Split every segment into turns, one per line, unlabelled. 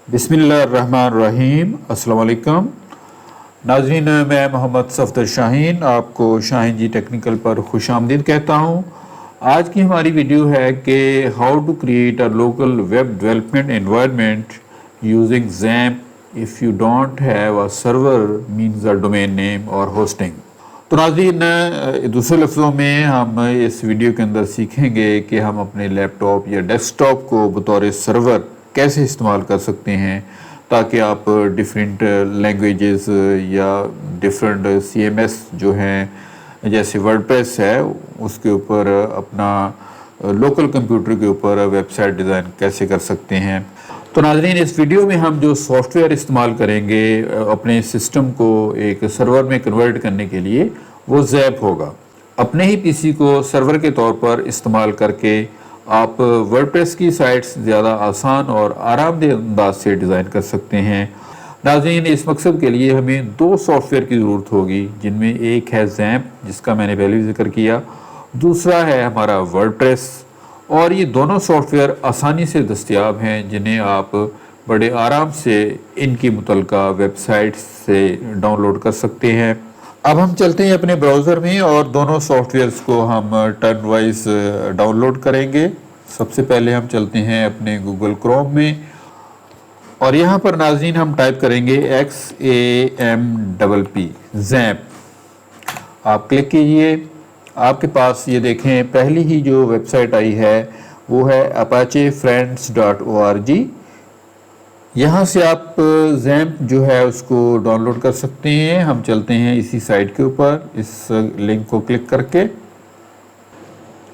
बिस्मिल्लाहिर्रहमानिर्रहीम। अस्सलाम वालेकुम नाज़रीन, मैं मोहम्मद सफ़दर शाहीन आपको शाहीन जी टेक्निकल पर खुश आमदीद कहता हूँ। आज की हमारी वीडियो है कि how to create a local web development environment using XAMPP if you don't have a server means a domain name और होस्टिंग। तो नाज़रीन, दूसरे लफ्ज़ों में हम इस वीडियो के अंदर सीखेंगे कि हम अपने लैपटॉप या डेस्कटॉप को बतौर सर्वर कैसे इस्तेमाल कर सकते हैं ताकि आप डिफरेंट लैंग्वेजेस या डिफरेंट सीएमएस जो हैं जैसे वर्डप्रेस है उसके ऊपर अपना लोकल कंप्यूटर के ऊपर वेबसाइट डिज़ाइन कैसे कर सकते हैं। तो नाज़रीन, इस वीडियो में हम जो सॉफ्टवेयर इस्तेमाल करेंगे अपने सिस्टम को एक सर्वर में कन्वर्ट करने के लिए वो ज़ैप होगा। अपने ही पीसी को सर्वर के तौर पर इस्तेमाल करके आप वर्डप्रेस की साइट्स ज़्यादा आसान और आरामदेह अंदाज से डिज़ाइन कर सकते हैं। नाज़रीन, इस मकसद के लिए हमें दो सॉफ्टवेयर की ज़रूरत होगी, जिनमें एक है ज़ैम्प जिसका मैंने पहले जिक्र किया, दूसरा है हमारा वर्डप्रेस। और ये दोनों सॉफ्टवेयर आसानी से दस्तयाब हैं जिन्हें आप बड़े आराम से इनकी मुतल्लिका वेबसाइट से डाउनलोड कर सकते हैं। अब हम चलते हैं अपने ब्राउज़र में और दोनों सॉफ्टवेयर्स को हम टर्न वाइज डाउनलोड करेंगे। सबसे पहले हम चलते हैं अपने गूगल क्रोम में और यहाँ पर नाज़रीन हम टाइप करेंगे XAMPP ज़ैम्प। आप क्लिक कीजिए। आपके पास ये देखें पहली ही जो वेबसाइट आई है वो है apachefriends.org। यहाँ से आप ज़ैम्प जो है उसको डाउनलोड कर सकते हैं। हम चलते हैं इसी साइट के ऊपर इस लिंक को क्लिक करके।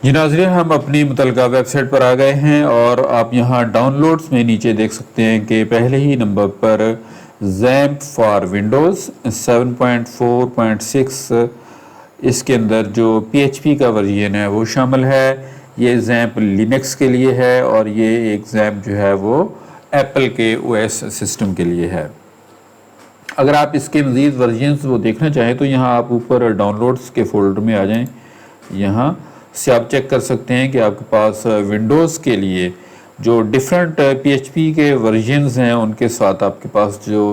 जी नाज़रीन, हम अपनी मुतल्लिका वेबसाइट पर आ गए हैं और आप यहाँ डाउनलोड्स में नीचे देख सकते हैं कि पहले ही नंबर पर ज़ैम्प फॉर विंडोज़ 7.4.6 इसके अंदर जो PHP का वर्जन है वो शामिल है। ये ज़ैम्प लिनक्स के लिए है और ये एक ज़ैम्प जो है वो एप्पल के OS सिस्टम के लिए है। अगर आप इसके मज़ीद वर्जन्स वो देखना चाहें तो यहाँ आप ऊपर डाउनलोड्स के फोल्डर में आ जाएं। यहाँ से आप चेक कर सकते हैं कि आपके पास विंडोज़ के लिए जो डिफरेंट PHP के वर्जन्स हैं उनके साथ आपके पास जो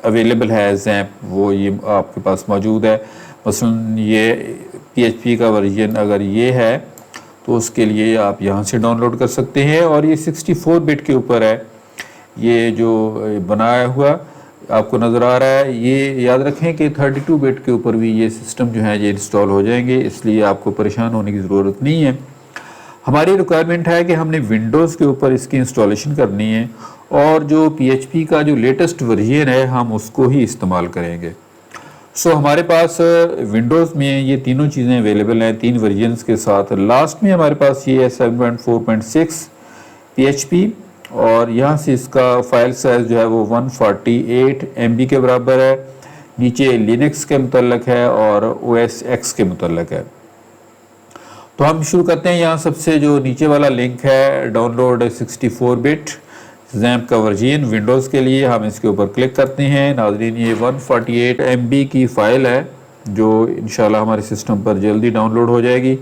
अवेलेबल है ज़ैम्प वो ये आपके पास मौजूद है। मसलन ये PHP का वर्जन अगर ये है तो उसके लिए आप यहाँ से डाउनलोड कर सकते हैं और ये 64 बिट के ऊपर है। ये जो बनाया हुआ आपको नज़र आ रहा है, ये याद रखें कि 32 बिट के ऊपर भी ये सिस्टम जो है ये इंस्टॉल हो जाएंगे, इसलिए आपको परेशान होने की ज़रूरत नहीं है। हमारी रिक्वायरमेंट है कि हमने विंडोज़ के ऊपर इसकी इंस्टॉलेशन करनी है और जो PHP का जो लेटेस्ट वर्जन है हम उसको ही इस्तेमाल करेंगे। सो हमारे पास विंडोज़ में ये तीनों चीज़ें अवेलेबल हैं, तीन वर्जन्स के साथ। लास्ट में हमारे पास ये है 7.4.6 PHP और यहाँ से इसका फाइल साइज़ जो है वो 148 MB के बराबर है। नीचे लिनक्स के मुतल्लक है और OS X के मुतल्लक है। तो हम शुरू करते हैं। यहाँ सबसे जो नीचे वाला लिंक है डाउनलोड 64 बिट ज़ैम्प का वर्जन विंडोज़ के लिए, हम इसके ऊपर क्लिक करते हैं। नाज़रीन, ये 148 MB की फ़ाइल है जो इंशाल्लाह हमारे सिस्टम पर जल्दी डाउनलोड हो जाएगी।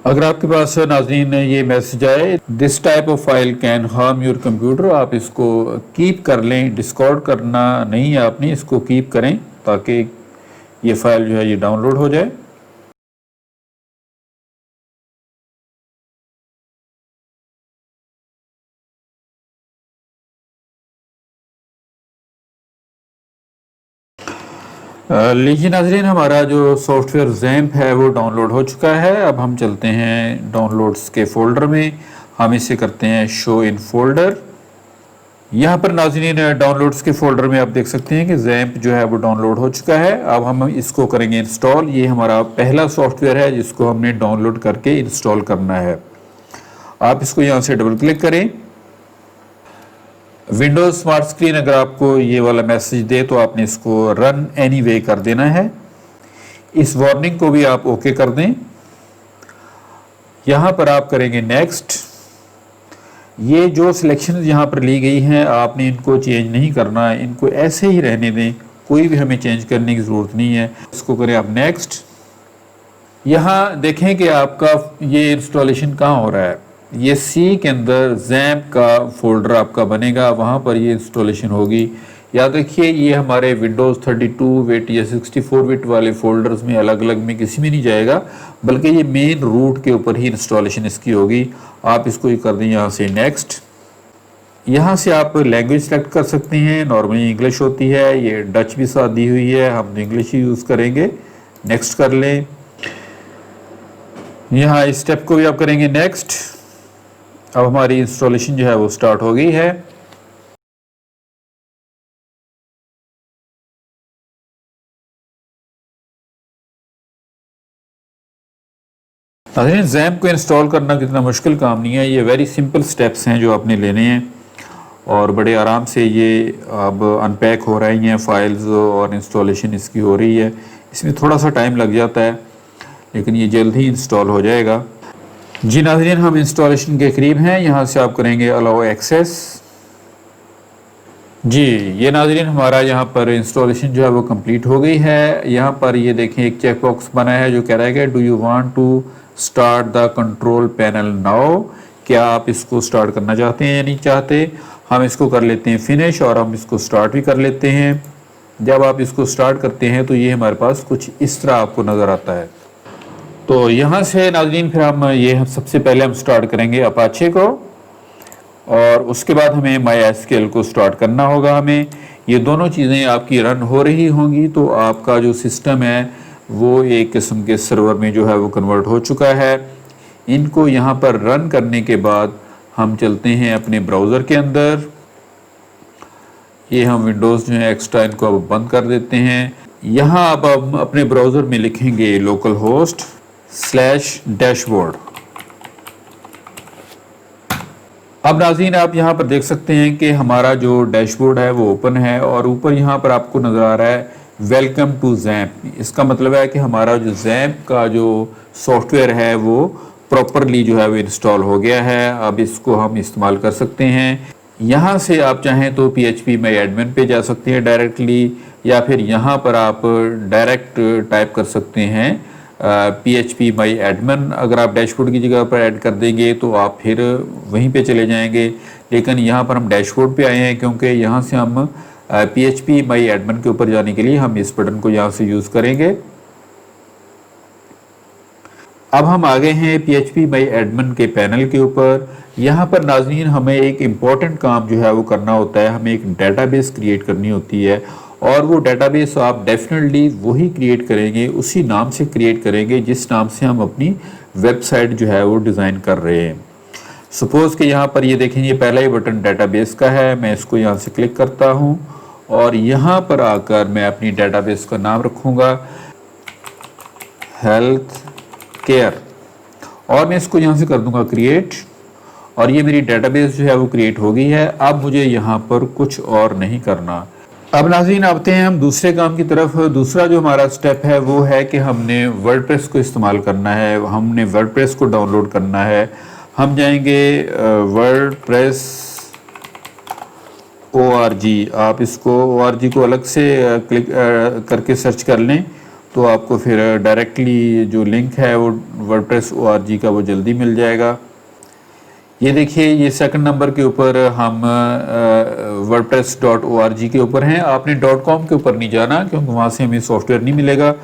अगर आपके पास नाज़रीन ये मैसेज आए this type of file can harm your computer, आप इसको कीप कर लें। डिस्कार्ड करना नहीं है आपने, इसको कीप करें ताकि ये फ़ाइल जो है ये डाउनलोड हो जाए। लीजिए नाज़रीन, हमारा जो सॉफ्टवेयर ज़ैम्प है वो डाउनलोड हो चुका है। अब हम चलते हैं डाउनलोड्स के फ़ोल्डर में, हम इसे करते हैं शो इन फोल्डर। यहाँ पर नाज़रीन डाउनलोड्स के फ़ोल्डर में आप देख सकते हैं कि ज़ैम्प जो है वो डाउनलोड हो चुका है। अब हम इसको करेंगे इंस्टॉल। ये हमारा पहला सॉफ्टवेयर है जिसको हमने डाउनलोड करके इंस्टॉल करना है। आप इसको यहाँ से डबल क्लिक करें। विंडोज़ स्मार्ट स्क्रीन अगर आपको ये वाला मैसेज दे तो आपने इसको रन एनीवे कर देना है। इस वार्निंग को भी आप ओके कर दें। यहाँ पर आप करेंगे नेक्स्ट। ये जो सिलेक्शन यहाँ पर ली गई हैं आपने इनको चेंज नहीं करना है, इनको ऐसे ही रहने दें, कोई भी हमें चेंज करने की ज़रूरत नहीं है। इसको करें आप नेक्स्ट। यहाँ देखें कि आपका ये इंस्टॉलेशन कहाँ हो रहा है। ये सी के अंदर जैम्प का फोल्डर आपका बनेगा, वहाँ पर ये इंस्टॉलेशन होगी। याद रखिए ये हमारे विंडोज़ 32 बिट या 64 बिट वाले फोल्डर्स में अलग अलग में किसी में नहीं जाएगा, बल्कि ये मेन रूट के ऊपर ही इंस्टॉलेशन इसकी होगी। आप इसको ही कर दें यहाँ से नेक्स्ट। यहाँ से आप लैंग्वेज सेलेक्ट कर सकते हैं, नॉर्मली इंग्लिश होती है, ये डच भी साथ दी हुई है, हम इंग्लिश ही यूज़ करेंगे। नेक्स्ट कर लें। यहाँ इस स्टेप को भी आप करेंगे नेक्स्ट। अब हमारी इंस्टॉलेशन जो है वो स्टार्ट हो गई है। जैम्प को इंस्टॉल करना कितना मुश्किल काम नहीं है, ये वेरी सिंपल स्टेप्स हैं जो आपने लेने हैं और बड़े आराम से ये अब अनपैक हो रही हैं फाइल्स और इंस्टॉलेशन इसकी हो रही है। इसमें थोड़ा सा टाइम लग जाता है लेकिन ये जल्द ही इंस्टॉल हो जाएगा। जी नाज़रीन, हम इंस्टॉलेशन के करीब हैं। यहाँ से आप करेंगे अलाउ एक्सेस। जी ये नाज़रीन हमारा यहाँ पर इंस्टॉलेशन जो है वो कंप्लीट हो गई है। यहाँ पर ये देखें एक चेक बॉक्स बना है जो कह रहा है कि do you want to start the control panel now, क्या आप इसको स्टार्ट करना चाहते हैं या नहीं चाहते। हम इसको कर लेते हैं फिनिश और हम इसको स्टार्ट भी कर लेते हैं। जब आप इसको स्टार्ट करते हैं तो ये हमारे पास कुछ इस तरह आपको नज़र आता है। तो यहाँ से नाज़रीन फिर हम सबसे पहले हम स्टार्ट करेंगे अपाचे को और उसके बाद हमें MySQL को स्टार्ट करना होगा। हमें ये दोनों चीज़ें आपकी रन हो रही होंगी तो आपका जो सिस्टम है वो एक किस्म के सर्वर में जो है वो कन्वर्ट हो चुका है। इनको यहाँ पर रन करने के बाद हम चलते हैं अपने ब्राउज़र के अंदर। ये हम विंडोज़ जो है एक्स्ट्रा इनको अब बंद कर देते हैं। यहाँ अब हम अपने ब्राउज़र में लिखेंगे लोकल होस्ट /डैशबोर्ड। अब नाज़रीन आप यहाँ पर देख सकते हैं कि हमारा जो डैशबोर्ड है वो ओपन है और ऊपर यहाँ पर आपको नज़र आ रहा है वेलकम टू जैम्प। इसका मतलब है कि हमारा जो जैम्प का जो सॉफ्टवेयर है वो प्रॉपरली जो है वो इंस्टॉल हो गया है। अब इसको हम इस्तेमाल कर सकते हैं। यहाँ से आप चाहें तो PHP माई एडमिन पे जा सकते हैं डायरेक्टली, या फिर यहाँ पर आप डायरेक्ट टाइप कर सकते हैं PHP माई एडमिन। अगर आप डैशबोर्ड की जगह पर ऐड कर देंगे तो आप फिर वहीं पे चले जाएंगे, लेकिन यहाँ पर हम डैशबोर्ड पे आए हैं क्योंकि यहाँ से हम PHP माई एडमिन के ऊपर जाने के लिए हम इस बटन को यहाँ से यूज़ करेंगे। अब हम आ गए हैं PHP माई एडमिन के पैनल के ऊपर। यहाँ पर नाज़रीन हमें एक इम्पॉर्टेंट काम जो है वो करना होता है, हमें एक डेटाबेस क्रिएट करनी होती है और वो डेटाबेस आप डेफिनेटली वही क्रिएट करेंगे, उसी नाम से क्रिएट करेंगे जिस नाम से हम अपनी वेबसाइट जो है वो डिज़ाइन कर रहे हैं। सपोज़ कि यहाँ पर ये देखें ये पहला ही बटन डेटाबेस का है। मैं इसको यहाँ से क्लिक करता हूँ और यहाँ पर आकर मैं अपनी डेटाबेस का नाम रखूँगा हेल्थ केयर और मैं इसको यहाँ से कर दूँगा क्रिएट और ये मेरी डेटाबेस जो है वो क्रिएट हो गई है। अब मुझे यहाँ पर कुछ और नहीं करना। अब नाज़रीन आते हैं हम दूसरे काम की तरफ। दूसरा जो हमारा स्टेप है वो है कि हमने वर्डप्रेस को इस्तेमाल करना है, हमने वर्डप्रेस को डाउनलोड करना है। हम जाएंगे वर्डप्रेस org। आप इसको org को अलग से क्लिक करके सर्च कर लें तो आपको फिर डायरेक्टली जो लिंक है वो वर्डप्रेस org का वो जल्दी मिल जाएगा। ये देखिए ये सेकंड नंबर के ऊपर हम wordpress.org के ऊपर हैं। आपने .com के ऊपर नहीं जाना क्योंकि वहाँ से हमें सॉफ्टवेयर नहीं मिलेगा।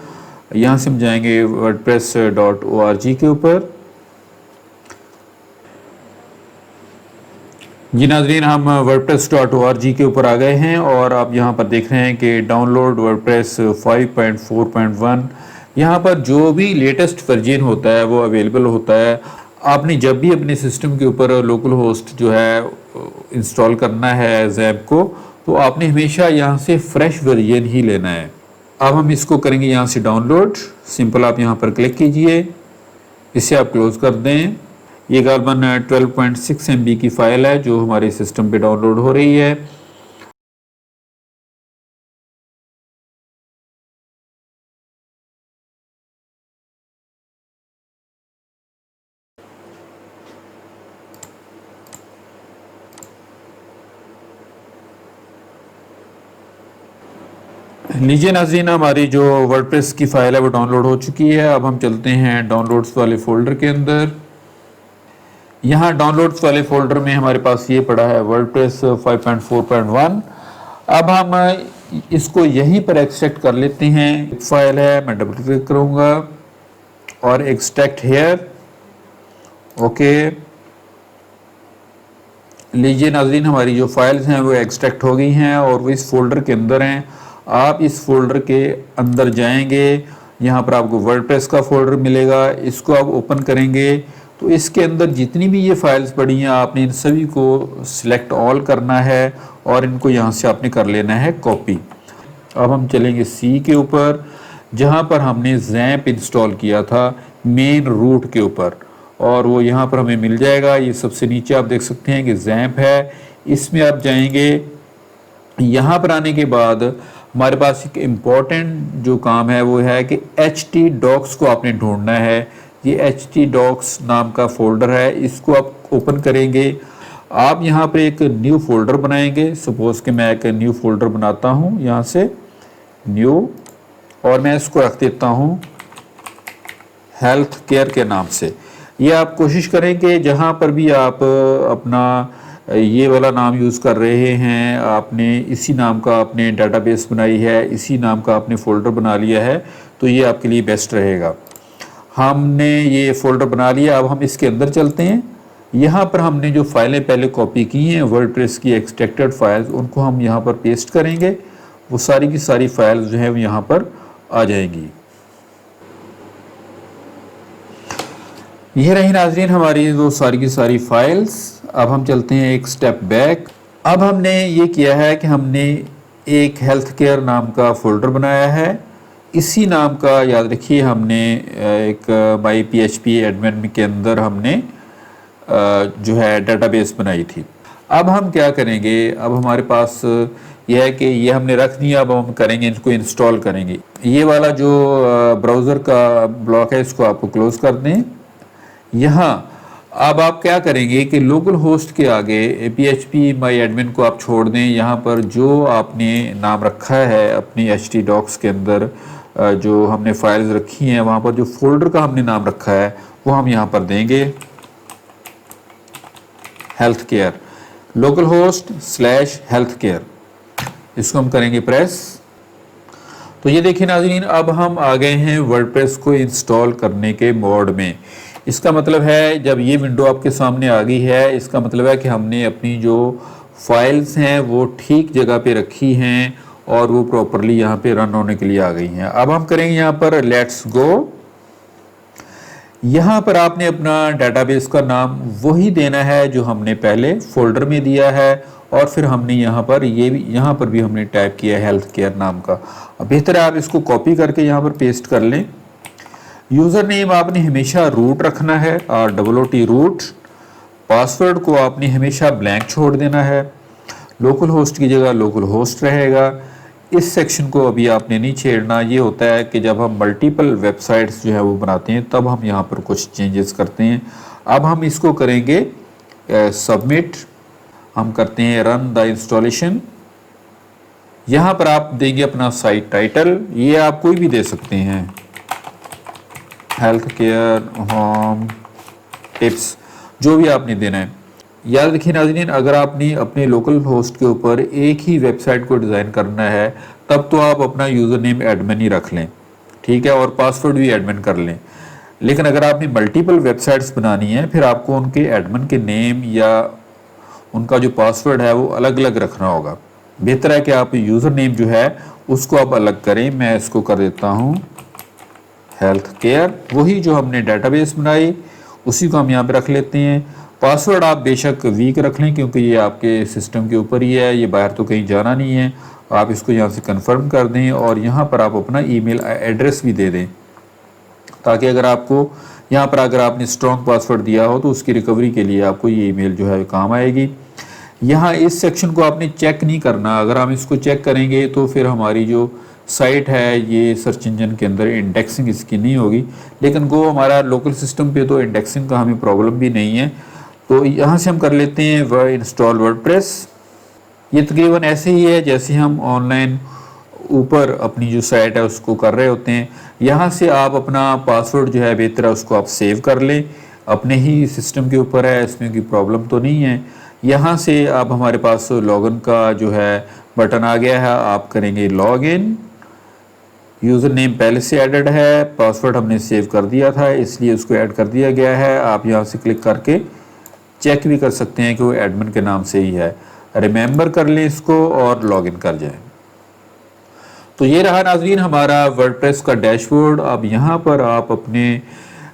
यहाँ से हम जाएंगे wordpress.org के ऊपर। जी नाज़रीन हम wordpress.org के ऊपर आ गए हैं और आप यहाँ पर देख रहे हैं कि डाउनलोड वर्डप्रेस 5.4.1। यहाँ पर जो भी लेटेस्ट वर्जन होता है वो अवेलेबल होता है। आपने जब भी अपने सिस्टम के ऊपर लोकल होस्ट जो है इंस्टॉल करना है जैम्प को, तो आपने हमेशा यहाँ से फ्रेश वर्जन ही लेना है। अब हम इसको करेंगे यहाँ से डाउनलोड। सिंपल आप यहाँ पर क्लिक कीजिए, इसे आप क्लोज कर दें। ये गालबन 12.6 MB की फ़ाइल है जो हमारे सिस्टम पे डाउनलोड हो रही है। लीजिए नाज़रीन हमारी जो वर्डप्रेस की फ़ाइल है वो डाउनलोड हो चुकी है। अब हम चलते हैं डाउनलोड्स वाले फ़ोल्डर के अंदर। यहाँ डाउनलोड्स वाले फोल्डर में हमारे पास ये पड़ा है वर्डप्रेस 5.4.1। अब हम इसको यहीं पर एक्सट्रैक्ट कर लेते हैं। एक फाइल है, मैं डबल क्लिक करूँगा और एक्सट्रैक्ट हेयर। ओके, लीजिए नाज़रीन, हमारी जो फाइल्स हैं वो एक्सट्रैक्ट हो गई हैं और वो इस फोल्डर के अंदर हैं। आप इस फोल्डर के अंदर जाएंगे, यहाँ पर आपको वर्डप्रेस का फोल्डर मिलेगा। इसको आप ओपन करेंगे तो इसके अंदर जितनी भी ये फाइल्स पड़ी हैं आपने इन सभी को सिलेक्ट ऑल करना है और इनको यहाँ से आपने कर लेना है कॉपी। अब हम चलेंगे सी के ऊपर, जहाँ पर हमने ज़ैम्प इंस्टॉल किया था मेन रूट के ऊपर, और वो यहाँ पर हमें मिल जाएगा। ये सबसे नीचे आप देख सकते हैं कि ज़ैम्प है, इसमें आप जाएंगे। यहाँ पर आने के बाद हमारे पास एक इम्पॉर्टेंट जो काम है वो है कि htdocs को आपने ढूंढना है। ये htdocs नाम का फोल्डर है, इसको आप ओपन करेंगे। आप यहाँ पर एक न्यू फोल्डर बनाएंगे। सपोज़ कि मैं एक न्यू फोल्डर बनाता हूँ, यहाँ से न्यू, और मैं इसको रख देता हूँ हेल्थ केयर के नाम से। ये आप कोशिश करें कि जहाँ पर भी आप अपना ये वाला नाम यूज़ कर रहे हैं, आपने इसी नाम का आपने डेटाबेस बनाई है, इसी नाम का आपने फ़ोल्डर बना लिया है, तो ये आपके लिए बेस्ट रहेगा। हमने ये फ़ोल्डर बना लिया, अब हम इसके अंदर चलते हैं। यहाँ पर हमने जो फाइलें पहले कॉपी की हैं वर्डप्रेस की एक्सट्रैक्टेड फाइल्स, उनको हम यहाँ पर पेस्ट करेंगे। वो सारी की सारी फाइल्स जो हैं वो यहाँ पर आ जाएंगी। ये रही नाज़रीन हमारी वो सारी की सारी फाइल्स। अब हम चलते हैं एक स्टेप बैक। अब हमने ये किया है कि हमने एक हेल्थ केयर नाम का फ़ोल्डर बनाया है। इसी नाम का, याद रखिए, हमने एक माई PHP एडमिन के अंदर हमने जो है डेटाबेस बनाई थी। अब हम क्या करेंगे, अब हमारे पास यह है कि ये हमने रख दिया। अब हम करेंगे, इसको इंस्टॉल करेंगे। ये वाला जो ब्राउज़र का ब्लॉक है इसको आपको क्लोज़ कर दें। यहाँ अब आप क्या करेंगे कि लोकल होस्ट के आगे PHP माई एडमिन को आप छोड़ दें। यहाँ पर जो आपने नाम रखा है अपनी htdocs के अंदर, जो हमने फाइल्स रखी हैं, वहाँ पर जो फोल्डर का हमने नाम रखा है वो हम यहाँ पर देंगे health care, local host /health care. इसको हम करेंगे प्रेस। तो ये देखिए नाज़रीन, अब हम आ गए हैं वर्डप्रेस को इंस्टॉल करने के मोड में। इसका मतलब है जब ये विंडो आपके सामने आ गई है, इसका मतलब है कि हमने अपनी जो फाइल्स हैं वो ठीक जगह पे रखी हैं और वो प्रॉपरली यहाँ पे रन होने के लिए आ गई हैं। अब हम करेंगे यहाँ पर लेट्स गो। यहाँ पर आपने अपना डेटाबेस का नाम वही देना है जो हमने पहले फोल्डर में दिया है, और फिर हमने यहाँ पर यहाँ पर भी हमने टाइप किया है हेल्थ केयर नाम का। अब बेहतर है आप इसको कॉपी करके यहाँ पर पेस्ट कर लें। यूज़र नेम आपने हमेशा रूट रखना है, ROOT रूट। पासवर्ड को आपने हमेशा ब्लैंक छोड़ देना है। लोकल होस्ट की जगह लोकल होस्ट रहेगा। इस सेक्शन को अभी आपने नहीं छेड़ना। ये होता है कि जब हम मल्टीपल वेबसाइट्स जो है वो बनाते हैं तब हम यहाँ पर कुछ चेंजेस करते हैं। अब हम इसको करेंगे सबमिट। हम करते हैं रन द इंस्टॉलेशन। यहाँ पर आप देंगे अपना साइट टाइटल, ये आप कोई भी दे सकते हैं, हेल्थ केयर होम टिप्स, जो भी आपने देना है। याद रखिए नाज़रीन, अगर आपने अपने लोकल होस्ट के ऊपर एक ही वेबसाइट को डिज़ाइन करना है तब तो आप अपना यूज़र नेम एडमिन ही रख लें, ठीक है, और पासवर्ड भी एडमिन कर लें। लेकिन अगर आपने मल्टीपल वेबसाइट्स बनानी है फिर आपको उनके एडमिन के नेम या उनका जो पासवर्ड है वो अलग अलग रखना होगा। बेहतर है कि आप यूज़र नेम जो है उसको आप अलग करें। मैं इसको कर देता हूँ हेल्थ केयर, वही जो हमने डेटाबेस बनाई उसी को हम यहाँ पे रख लेते हैं। पासवर्ड आप बेशक वीक रख लें क्योंकि ये आपके सिस्टम के ऊपर ही है, ये बाहर तो कहीं जाना नहीं है। आप इसको यहाँ से कंफर्म कर दें और यहाँ पर आप अपना ईमेल एड्रेस भी दे दें, ताकि अगर आपको यहाँ पर अगर आपने स्ट्रॉन्ग पासवर्ड दिया हो तो उसकी रिकवरी के लिए आपको ये ईमेल जो है काम आएगी। यहाँ इस सेक्शन को आपने चेक नहीं करना। अगर हम इसको चेक करेंगे तो फिर हमारी जो साइट है ये सर्च इंजन के अंदर इंडेक्सिंग इसकी नहीं होगी। लेकिन वो हमारा लोकल सिस्टम पे तो इंडेक्सिंग का हमें प्रॉब्लम भी नहीं है। तो यहाँ से हम कर लेते हैं इंस्टॉल वर्डप्रेस। ये तकरीबन ऐसे ही है जैसे हम ऑनलाइन ऊपर अपनी जो साइट है उसको कर रहे होते हैं। यहाँ से आप अपना पासवर्ड जो है बेहतर है उसको आप सेव कर लें। अपने ही सिस्टम के ऊपर है, इसमें कोई प्रॉब्लम तो नहीं है। यहाँ से आप हमारे पास लॉगिन का जो है बटन आ गया है, आप करेंगे लॉगिन। यूज़र नेम पहले से एडेड है, पासवर्ड हमने सेव कर दिया था इसलिए उसको ऐड कर दिया गया है। आप यहाँ से क्लिक करके चेक भी कर सकते हैं कि वो एडमिन के नाम से ही है। रिमेंबर कर लें इसको और लॉगिन कर जाएं। तो ये रहा नाज़रीन हमारा वर्डप्रेस का डैशबोर्ड। अब यहाँ पर आप अपने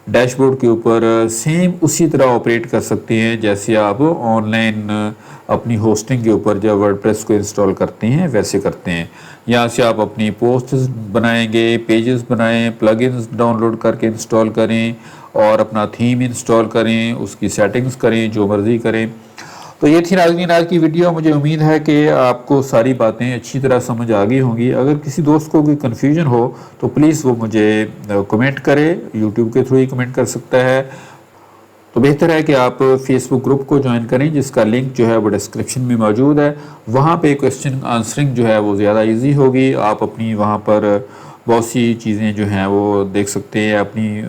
डैशबोर्ड के ऊपर सेम उसी तरह ऑपरेट कर सकते हैं जैसे आप ऑनलाइन अपनी होस्टिंग के ऊपर जब वर्डप्रेस को इंस्टॉल करते हैं वैसे करते हैं। यहाँ से आप अपनी पोस्ट्स बनाएंगे, पेजेस बनाएं, प्लगइन्स डाउनलोड करके इंस्टॉल करें और अपना थीम इंस्टॉल करें, उसकी सेटिंग्स करें, जो मर्ज़ी करें। तो ये थी नाज़रीन आज की वीडियो। मुझे उम्मीद है कि आपको सारी बातें अच्छी तरह समझ आ गई होंगी। अगर किसी दोस्त को कोई कन्फ्यूजन हो तो प्लीज़ वो मुझे कमेंट करे, यूट्यूब के थ्रू ही कमेंट कर सकता है। तो बेहतर है कि आप फेसबुक ग्रुप को ज्वाइन करें जिसका लिंक जो है वो डिस्क्रिप्शन में मौजूद है। वहाँ पे क्वेश्चन आंसरिंग जो है वो ज़्यादा ईजी होगी। आप अपनी वहाँ पर बहुत सी चीज़ें जो हैं वो देख सकते हैं, अपनी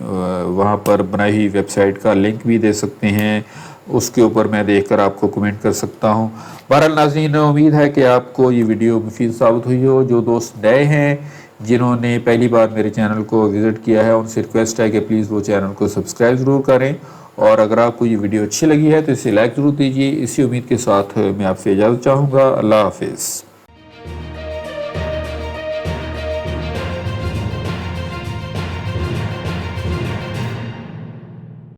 वहाँ पर बनाई हुई वेबसाइट का लिंक भी दे सकते हैं, उसके ऊपर मैं देखकर आपको कमेंट कर सकता हूँ। बहरहाल नाज़रीन उम्मीद है कि आपको ये वीडियो मुफीद साबित हुई हो। जो दोस्त नए हैं जिन्होंने पहली बार मेरे चैनल को विज़िट किया है उनसे रिक्वेस्ट है कि प्लीज़ वो चैनल को सब्सक्राइब ज़रूर करें और अगर आपको ये वीडियो अच्छी लगी है तो इसे लाइक ज़रूर दीजिए। इसी उम्मीद के साथ मैं आपसे इजाज़त चाहूँगा। अल्लाह हाफिज़।